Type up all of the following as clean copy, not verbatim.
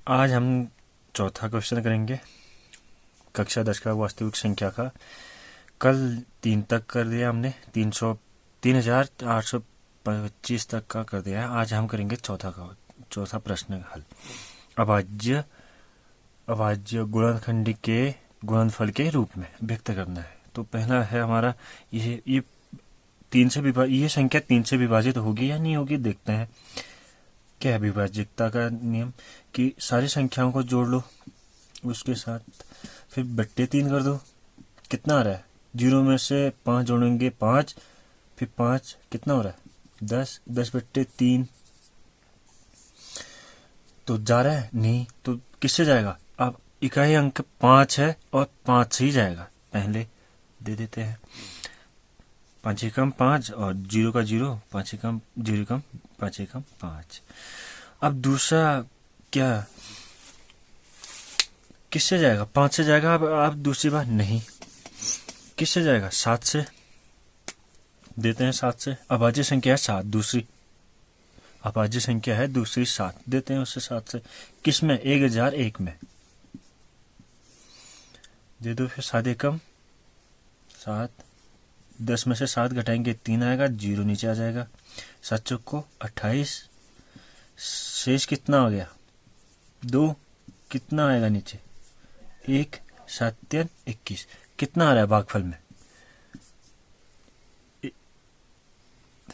आज हम चौथा क्वेश्चन करेंगे कक्षा 10 का वास्तविक संख्या का। कल 3 तक कर दिया हमने, 3825 तक का कर दिया है। आज हम करेंगे चौथा प्रश्न हल। अभाज्य गुणनखंड के गुणनफल के रूप में व्यक्त करना है। तो पहला है हमारा ये ये संख्या 3 से विभाजित होगी या नहीं होगी, देखते हैं। क्या है विभाज्यता का नियम कि सारी संख्याओं को जोड़ लो, उसके साथ फिर बट्टे 3 कर दो। कितना आ रहा है? 0 में से 5 जोड़ेंगे 5, फिर 5 कितना हो रहा है? 10 बट्टे 3। तो जा रहा है नहीं, तो किससे जाएगा? अब इकाई अंक 5 है और 5 से ही जाएगा। पहले दे देते हैं 5 एकम 5 और 0 का 0, 5 एकम 0 एकम 5 एकम 5। अब दूसरा क्या किससे जाएगा? 5 से जाएगा। अब दूसरी बार नहीं, किससे जाएगा? 7 से देते हैं। 7 से अभाज्य संख्या है 7, दूसरी अभाज्य संख्या है दूसरी 7, देते हैं उससे 7 से। किस में? 1001 में दे दो। फिर 7 एकम 7, 10 में से 7 घटाएंगे 3 आएगा, 0 नीचे आ जाएगा। 7 चौक को 28, शेष कितना हो गया? 2, कितना आएगा नीचे? 1, 7 3 21। कितना आ रहा है भागफल में?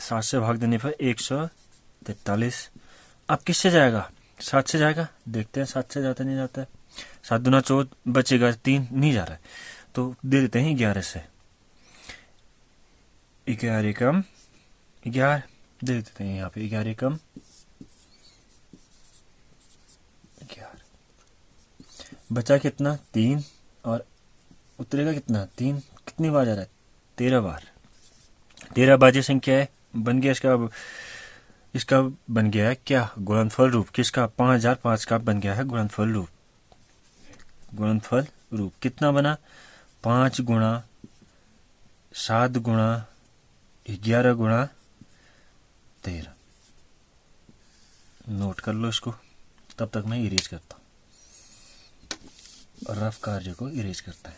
7 से भाग देने पर 143। अब किससे जाएगा? 7 से जाएगा, देखते हैं 7 से जाता नहीं जाता है। 7 दूना 14 बचेगा, 3 नहीं जा रहा है, तो दे देते हैं 11 से। 11 एकम 11 दे देते हैं यहाँ पे। 11 एकम 11 बचा कितना? 3 और उतरेगा कितना? 3 कितनी बार जा रहा है? 13 बार। 13 अभाज्य संख्या है, बन गया इसका बन गया है क्या? गुणनफल रूप। किसका? 5005 का बन गया है गुणनफल रूप। गुणनफल रूप कितना बना? 5 गुणा 7 गुणा 11 गुणा 13। नोट कर लो इसको, तब तक मैं इरेज करता हूँ और रफ कार्य को इरेज करता है।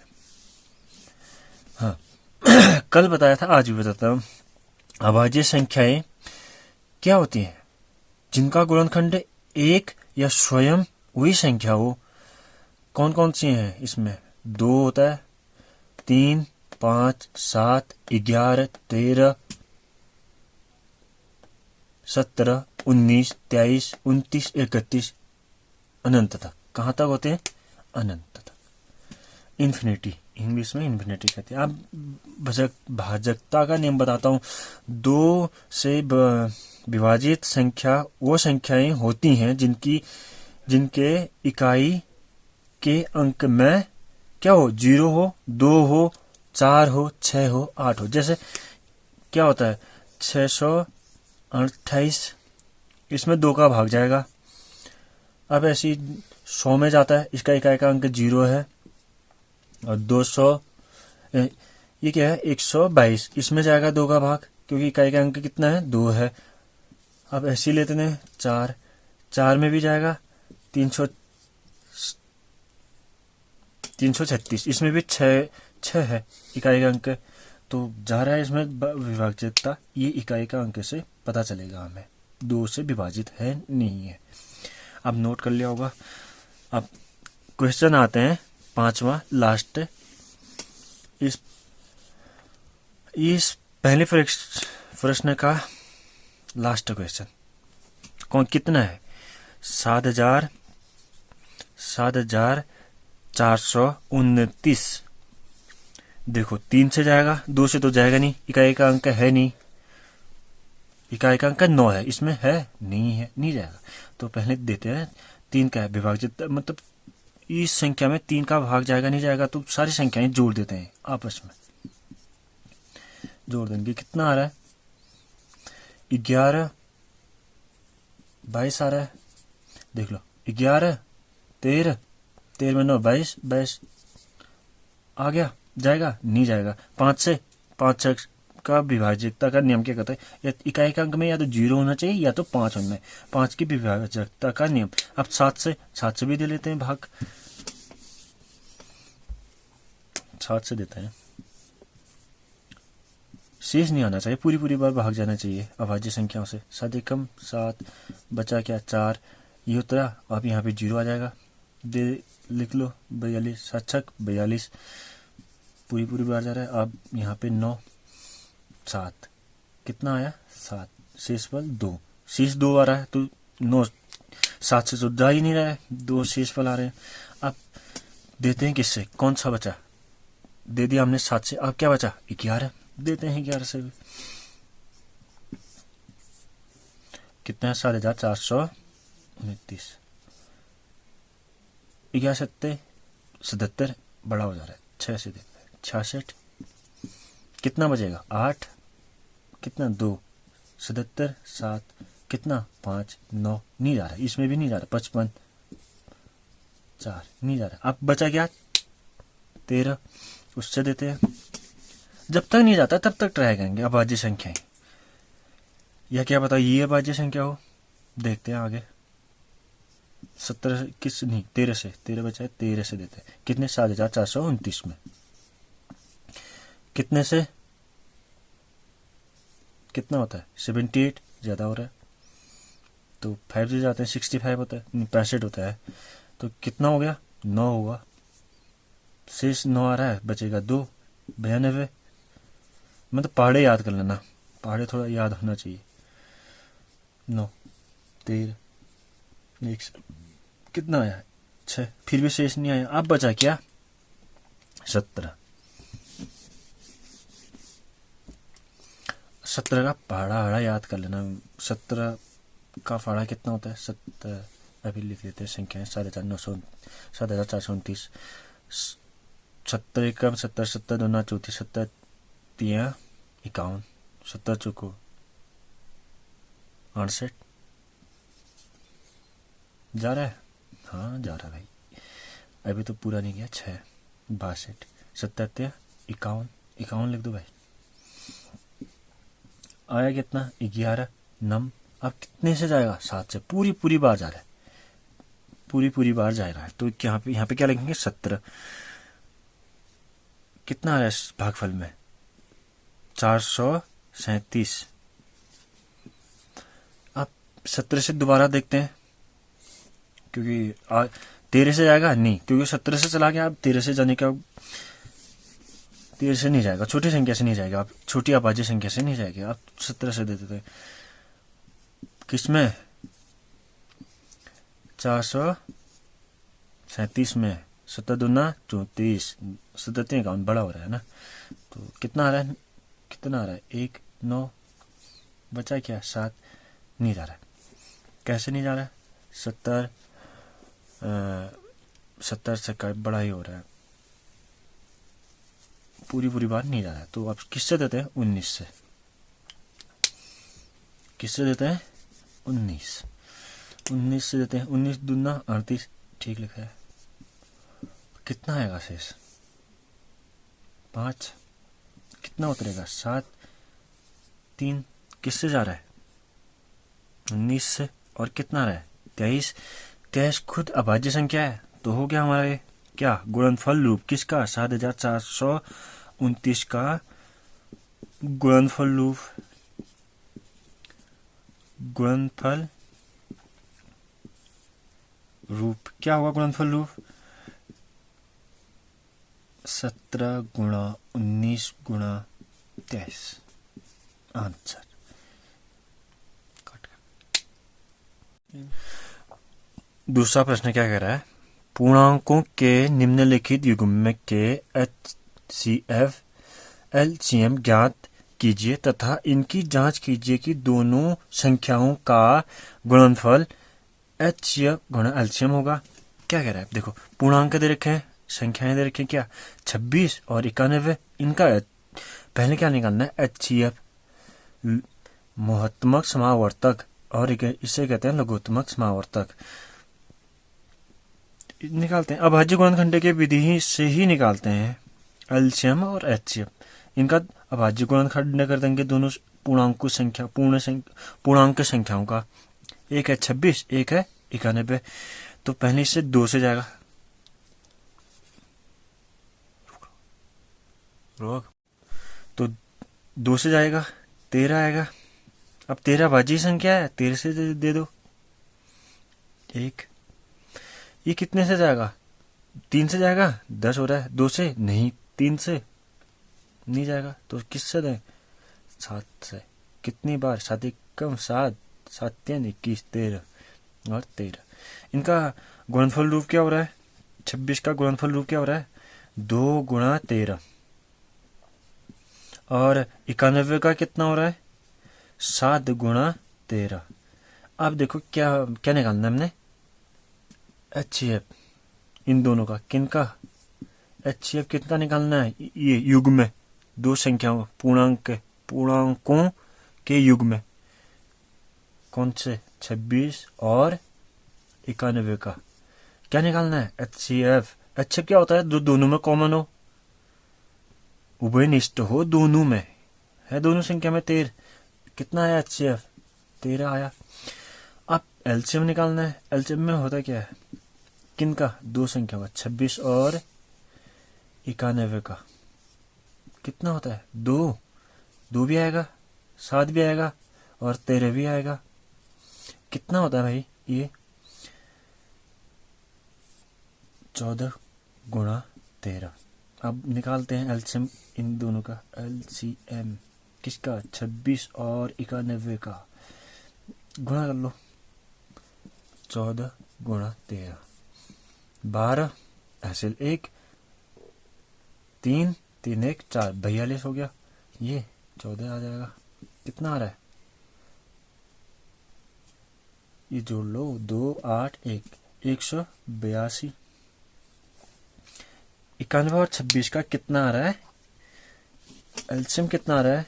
हाँ कल बताया था, आज भी बताता हूँ। अभाज्य संख्याएं क्या होती हैं? जिनका गुणनखंड 1 या स्वयं वही संख्या हो। कौन कौन सी हैं इसमें? 2 होता है, 3, 5, 7, 11, 13, 17, 19, 23, 29, 31, अनंत तक। कहाँ तक होते हैं? अनंत तक। इन्फिनिटी, इंग्लिश में इन्फिनिटी कहते हैं। अब भाजकता का नियम बताता हूँ। 2 से विभाजित संख्या वो संख्याएं होती हैं जिनके इकाई के अंक में क्या हो? 0 हो, 2 हो, 4 हो, 6 हो, 8 हो। जैसे क्या होता है? 628, इसमें 2 का भाग जाएगा। अब ऐसी 100 में जाता है, इसका इकाई का अंक 0 है। और 200 ये क्या है? 122, इसमें जाएगा 2 का भाग, क्योंकि इकाई का अंक कितना है? 2 है। अब ऐसे लेते हैं 4 में भी जाएगा 336, इसमें भी 6 है इकाई का अंक, तो जा रहा है इसमें विभाज्यता। ये इकाई का अंक से पता चलेगा हमें 2 से विभाजित है नहीं है। अब नोट कर लिया होगा। अब क्वेश्चन आते हैं 5वां लास्ट। इस पहले प्रश्न का लास्ट क्वेश्चन कौन कितना है? 7,429। देखो 3 से जाएगा, 2 से तो जाएगा नहीं, इकाई का अंक है नहीं। इकाई का अंक 9 है, इसमें है नहीं है, नहीं जाएगा। तो पहले देते हैं 3 का है विभाजित, मतलब इस संख्या में 3 का भाग जाएगा नहीं जाएगा, तो सारी संख्याएं जोड़ देते हैं आपस में। जोड़ देंगे कितना आ रहा है? 11 22 आ रहा है। देख लो 11 13 13 में 9 22 आ गया, जाएगा नहीं जाएगा। 5 से का विभाजकता का नियम क्या कहता है? इकाई के अंक में या तो 0 होना चाहिए या तो 5 होना है। 5 की विभाजकता का नियम। अब 7 से भी दे लेते हैं भाग, 7 से देते हैं। शेष नहीं आना चाहिए, पूरी बार भाग जाना चाहिए अभाज्य संख्याओं से। 7 एकम 7, बचा क्या 4, ये उतरा। अब यहाँ पे 0 आ जाएगा, दे लिख लो 42, 7 छक 42, पूरी बार जा रहा है। अब यहाँ पे 9, 7, कितना आया 7, शेष बल 2, शेष 2 आ रहा है तो 9, 7 से तो जा ही नहीं रहा है, 2 शेष बल आ रहे हैं। अब देते हैं किससे, कौन सा बचा, दे दिया हमने 7 से। अब क्या बचा 11, देते हैं 11 से भी। कितना है 7429, 11 77 बड़ा हो जा रहा है, 6 से देते हैं 66, कितना बचेगा 8, कितना 2, 77 7, कितना 5 9, नहीं जा रहा है, इसमें भी नहीं जा रहा, 55 4 नहीं जा रहा। अब बचा क्या 13, उससे देते हैं। जब तक नहीं जाता तब तक ट्राई करेंगे अभाज्य संख्याएं, या क्या पता ये अभाज्य संख्या हो। देखते हैं आगे। 17 किस नहीं 13 से, 13 बचा है, 13 से देते हैं। कितने 7429 में कितने से कितना होता है 78, ज्यादा हो रहा है तो 5 से जाते हैं, 65 होता है, 65 होता है तो कितना हो गया 9 हुआ, शेष 9 आ रहा है, बचेगा 2, 92। मतलब पहाड़े याद कर लेना, पहाड़े थोड़ा याद होना चाहिए। 9 13 1, कितना आया 6, फिर भी शेष नहीं आया। अब बचा क्या 17, 17 का पहाड़ा याद कर लेना। 17 का फाड़ा कितना होता है 70, अभी लिख लेते हैं संख्याएं 7429, 70 एकम 70, 70 दूना 34, 70 3 51, 70 चौको 68, जा रहा है, हाँ जा रहा है भाई, अभी तो पूरा नहीं गया। 6 62, 70 51, 51 लिख दो भाई। आया कितना 11 9। अब कितने से जाएगा 7 से, पूरी बार जा रहा है, पूरी बार जा रहा है तो यहाँ पे क्या लिखेंगे 17। कितना आ रहा है भागफल में 437। अब 17 से दोबारा देखते हैं, क्योंकि 13 से जाएगा नहीं, क्योंकि 17 से चला गया। अब 13 से जाने का, 13 से नहीं जाएगा, छोटी संख्या से नहीं जाएगा, अब छोटी अभाज्य संख्या से नहीं जाएगा। अब 17 से देते थे किसमें 437 में, 17 दूना 34, 17 51 बड़ा हो रहा है ना, तो कितना आ रहा है 1 9, बचा क्या 7, नहीं जा रहा है। कैसे नहीं जा रहा है 70 से बड़ा ही हो रहा है, पूरी बार नहीं जा रहा है। तो अब किससे देते हैं 19 से, किससे देते हैं 19 से देते हैं। 19 दूना 38, ठीक लिखा है। कितना आएगा शेष 5, कितना उतरेगा 7 3, किससे जा रहा है 19 से, और कितना रहा है 23। 23 खुद अभाज्य संख्या है तो हो गया हमारा ये क्या गुणनफल रूप किसका 7429 का गुणनफल रूप क्या होगा गुणनफल रूप 17 गुणा 19 गुणा 23 आंसर। दूसरा प्रश्न क्या कह रहा है, पूर्णांकों के निम्नलिखित युग्म के HCF LCM ज्ञात कीजिए तथा इनकी जांच कीजिए कि दोनों संख्याओं का गुणनफल HCF गुणा LCM होगा। क्या कह रहा है, देखो पूर्णांक दे रखे हैं, संख्याएं दे रखे हैं, क्या 26 और 91, इनका पहले क्या निकालना है HCF महत्तमक समावर्तक, और इसे कहते हैं लघुत्तमक समावर्तक निकालते हैं। अभाज्य गुणनखंड के विधि से ही निकालते हैं LCM और HCF, इनका अभाज्य गुणनखंड कर देंगे दोनों पूर्णांक संख्याओं का। एक है 26, एक है 91। तो पहले इससे 2 से जाएगा, तो 2 से जाएगा 13 आएगा। अब 13 भाज्य संख्या है, 13 से दे दो 1। ये कितने से जाएगा? 3 से जाएगा, 10 हो रहा है। 2 से नहीं, 3 से नहीं जाएगा, तो किससे दें? 7 से। कितनी बार? 7 एकम 7, 7 3 21, 13 और 13। इनका गुणनफल रूप क्या हो रहा है? 26 का गुणनफल रूप क्या हो रहा है? 2 गुणा 13। और 91 का कितना हो रहा है? 7 गुणा 13। अब देखो क्या क्या निकालना है हमने? HCF इन दोनों का। किनका? HCF कितना निकालना है? ये युग्म में, दो संख्याओं पूर्णांकों के युग्म में। कौन से? 26 और 91 का क्या निकालना है? HCF। HCF क्या होता है? जो दोनों में कॉमन हो, उभयनिष्ठ हो, दोनों में है, दोनों संख्या में 13। कितना आया HCF? 13 आया। अब LCM निकालना है। LCM में होता क्या है? किनका? दो संख्या का, 26 और 91 का। कितना होता है? 2 भी आएगा, 7 भी आएगा और 13 भी आएगा। कितना होता है भाई? ये 14 गुणा 13। अब निकालते हैं एलसीएम इन दोनों का। एलसीएम किसका? 26 और 91 का। गुणा कर लो, 14 गुणा 13, 12 हासिल 1, 3 3 1 4, 42 हो गया। ये 14 आ जाएगा। कितना आ रहा है? ये जोड़ लो, 2 8 1, 182। 91 और 26 का कितना आ रहा है? एलसीएम कितना आ रहा है?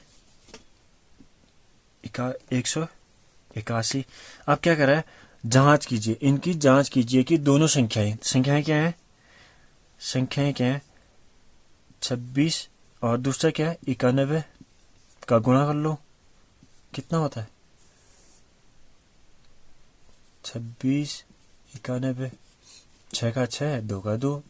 181। अब क्या कर रहा है? जांच कीजिए, इनकी जांच कीजिए कि दोनों संख्याएं क्या हैं? संख्याएं क्या हैं? 26 और दूसरा क्या है? 91 का गुणा कर लो। कितना होता है? 26 91, 6 का 6, 2 का 2,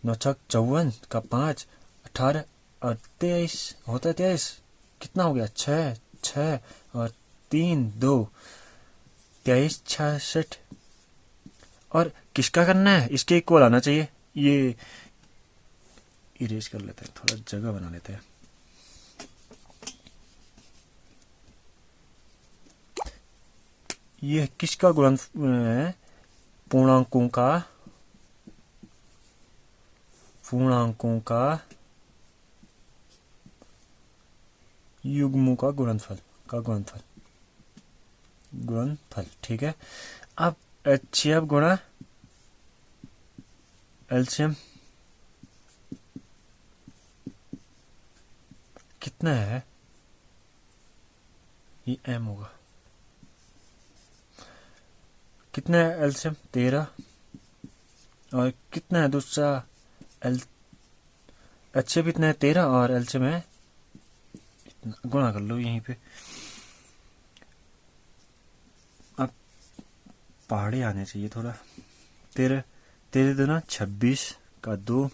9 6 54 का 5, 18 और 23 होता है 23। कितना हो गया? 6 6 और 3 2, 23 66। और किसका करना है? इसके इक्वल आना चाहिए। ये इरेज कर लेते हैं, थोड़ा जगह बना लेते हैं। ये किसका गुणन? पूर्णांकों का युग्मों का गुणनफल। ठीक है। अब HCF गुणा LCM कितना है? ये M होगा। कितना है LCM? 13। और कितना है दूसरा? HCF इतना है 13 और LCM है इतना। गुणा कर लो यहीं पे। अब पहाड़ी आने चाहिए थोड़ा। 13 दूना 26 का 2,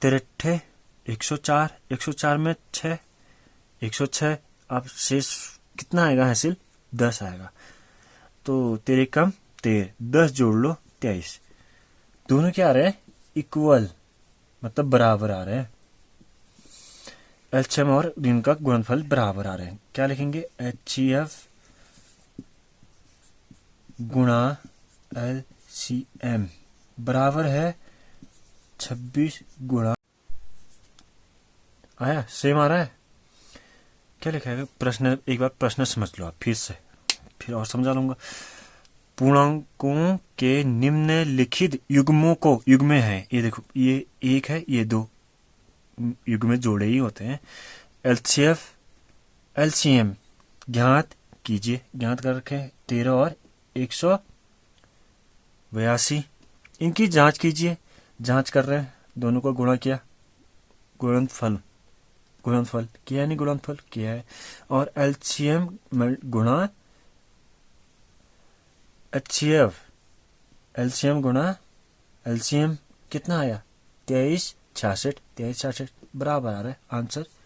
13 104, 104 में 6, 106। अब शेष कितना आएगा? हासिल 10 आएगा। तो 13 कम 13, 10 जोड़ लो 23। दोनों क्या आ रहे हैं? इक्वल, मतलब बराबर आ रहे हैं। एलसीएम और इनका गुणनफल बराबर आ रहे हैं। क्या लिखेंगे? HCF गुणा LCM बराबर है 26 गुणा। आया? सेम आ रहा है। क्या लिखा है? प्रश्न एक बार प्रश्न समझ लो आप फिर और समझा लूंगा। पूर्णांकों के निम्नलिखित युग्मों को, युग्म है ये देखो, ये 1 है, ये 2 युग्म जोड़े ही होते हैं। LCF LCM ज्ञात कीजिए। ज्ञात कर रखे 13 और 182। इनकी जांच कीजिए। जांच कर रहे हैं, दोनों को गुणा किया, गुणनफल गुणनफल किया है, नहीं गुणनफल किया है, और एलसीएम गुणा एचसीएफ, एलसीएम गुणा एलसीएम कितना आया 2366 बराबर आ रहा है आंसर